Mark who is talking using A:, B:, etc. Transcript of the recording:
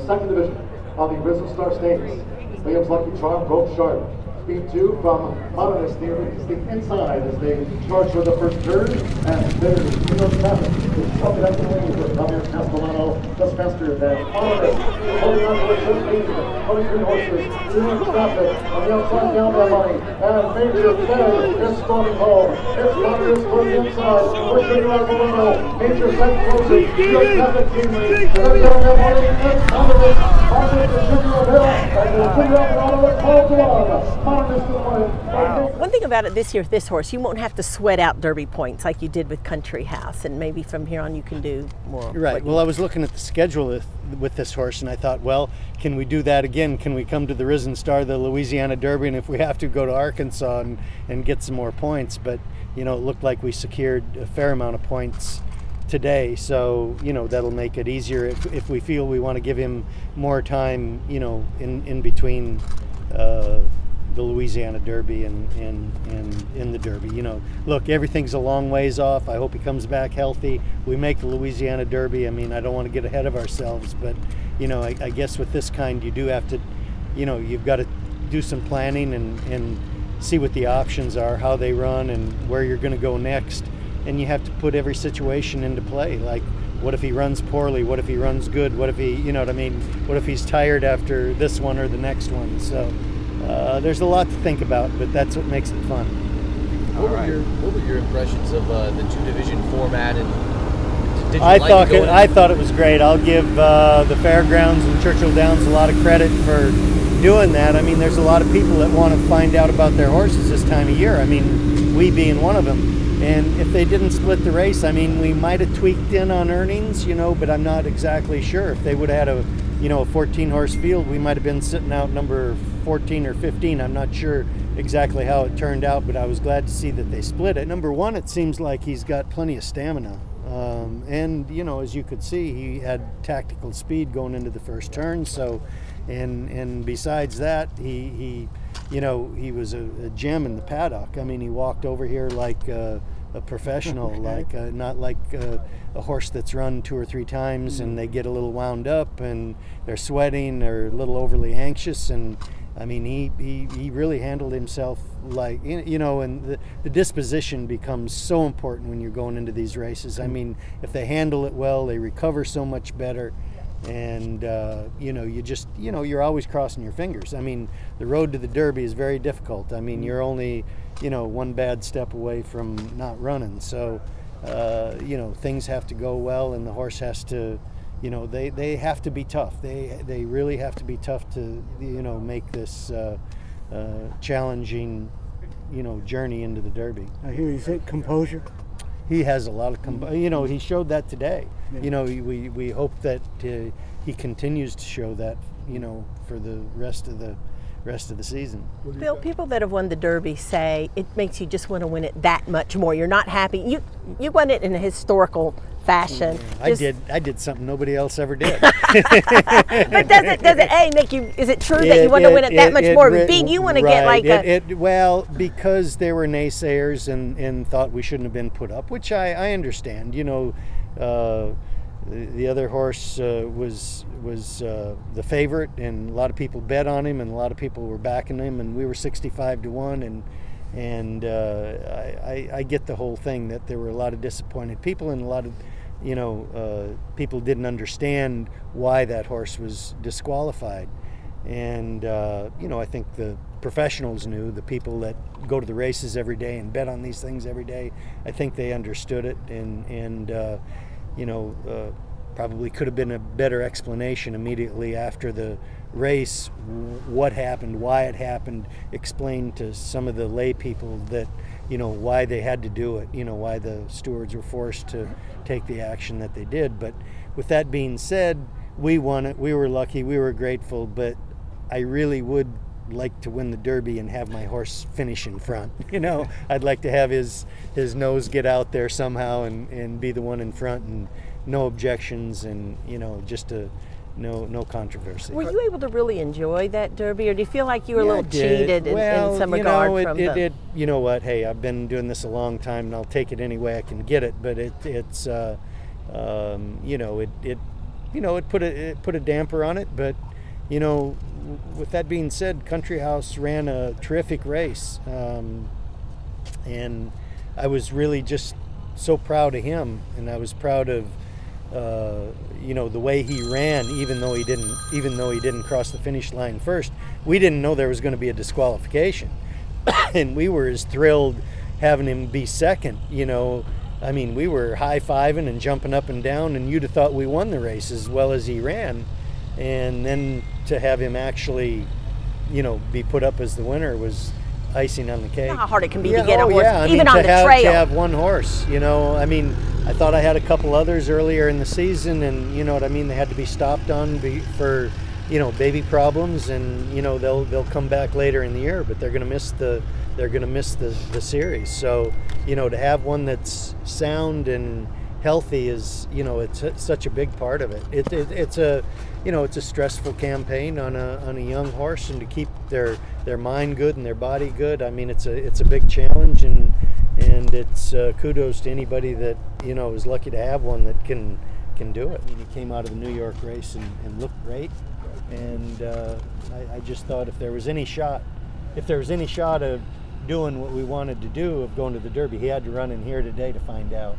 A: Second division on the Risen Star Stakes. Williams Lucky Charm broke sharp. Speed 2 from Modernist near the inside as they charge for the first turn. And there's traffic. It's up and away with Javier Castellano, just faster than Modernist. Holding on to a good lead. 23 horses. Doing traffic on the outside down their money. And Major Fed is storming home. It's Modernist from the inside. Pushing around the window. Major Fed closing. Good traffic keenly. And then down their money. It's Modernist. Modernist is Junior Hill. And the Junior Hill is 12-1.
B: One thing about it this year with this horse, you won't have to sweat out Derby points like you did with Country House, and maybe from here on you can do more.
C: Right. Well, I was looking at the schedule with this horse, and I thought, well, can we do that again? Can we come to the Risen Star, the Louisiana Derby, and if we have to, go to Arkansas and get some more points? But, you know, it looked like we secured a fair amount of points today, so, you know, that'll make it easier if we feel we want to give him more time, you know, in between the Louisiana Derby and in the Derby. You know, look, everything's a long ways off. I hope he comes back healthy. We make the Louisiana Derby. I mean, I don't want to get ahead of ourselves, but, you know, I guess with this kind, you do have to, you know, you've got to do some planning and see what the options are, how they run, and where you're going to go next. And you have to put every situation into play. Like, what if he runs poorly? What if he runs good? What if he, you know what I mean? What if he's tired after this one or the next one? So there's a lot to think about, but that's what makes it fun.
D: What were your impressions of the two-division format, and did you
C: I thought it was great. I'll give the Fairgrounds and Churchill Downs a lot of credit for doing that. I mean, there's a lot of people that want to find out about their horses this time of year. I mean, we being one of them. And if they didn't split the race, I mean, we might have tweaked in on earnings, you know, but I'm not exactly sure. If they would have had a 14-horse field, we might have been sitting out number 14 or 15. I'm not sure exactly how it turned out, but I was glad to see that they split it. Number one, it seems like he's got plenty of stamina. And, you know, as you could see, he had tactical speed going into the first turn. So, and besides that, he you know, he was a gem in the paddock. I mean, he walked over here like a professional, like not like a horse that's run 2 or 3 times and they get a little wound up and they're sweating or a little overly anxious. And I mean, he really handled himself like, you know, and the disposition becomes so important when you're going into these races. I mean, if they handle it well, they recover so much better. And you know, you're always crossing your fingers. I mean, the road to the Derby is very difficult. I mean, you're only, you know, one bad step away from not running. So you know, things have to go well, and the horse has to, you know, they have to be tough. They really have to be tough to, you know, make this challenging, you know, journey into the Derby.
E: I hear you say composure.
C: He has a lot of, you know, he showed that today. Yeah. You know, we hope that he continues to show that, you know, for the rest of the season.
B: Bill, people that have won the Derby say it makes you just want to win it that much more. You're not happy. You won it in a historical fashion.
C: Yeah, I did something nobody else ever did.
B: But does it A, make you, is it true that you want to win it that much more? But B, you want to get like
C: well, because there were naysayers and thought we shouldn't have been put up, which I understand. You know, the other horse was the favorite, and a lot of people bet on him, and a lot of people were backing him, and we were 65-1, and I get the whole thing, that there were a lot of disappointed people, and a lot of, you know, people didn't understand why that horse was disqualified. And you know, I think the professionals knew, the people that go to the races every day and bet on these things every day, I think they understood it, and you know, probably could have been a better explanation immediately after the race, what happened, why it happened, explain to some of the lay people that, you know, why they had to do it, you know, why the stewards were forced to take the action that they did. But with that being said, we won it, we were lucky, we were grateful, but I really would like to win the Derby and have my horse finish in front. You know, I'd like to have his nose get out there somehow and be the one in front, and no objections, and, you know, just no controversy.
B: Were you able to really enjoy that Derby, or do you feel like you were a little cheated in some regard from them?
C: You know what, hey, I've been doing this a long time, and I'll take it any way I can get it, but it's you know, you know, it put a damper on it. But, you know, with that being said, Country House ran a terrific race, and I was really just so proud of him, and I was proud of you know, the way he ran, even though he didn't cross the finish line first. We didn't know there was going to be a disqualification, and we were as thrilled having him be second. You know, I mean, we were high-fiving and jumping up and down, and you'd have thought we won the race as well as he ran. And then to have him actually, you know, be put up as the winner was icing on the cake.
B: You know how hard it can be to get a horse,
C: yeah.
B: even
C: I mean,
B: on the trail.
C: To have one horse, you know, I mean, I thought I had a couple others earlier in the season, and you know what I mean, they had to be stopped on for, you know, baby problems, and you know they'll come back later in the year, but they're going to miss the series. So, you know, to have one that's sound and healthy is, you know, it's such a big part of it. It's a, you know, it's a stressful campaign on a young horse, and to keep their mind good and their body good. I mean, it's a big challenge, and it's kudos to anybody that, you know, is lucky to have one that can do it. I mean, he came out of the New York race and looked great, and I just thought if there was any shot of doing what we wanted to do, of going to the Derby, he had to run in here today to find out.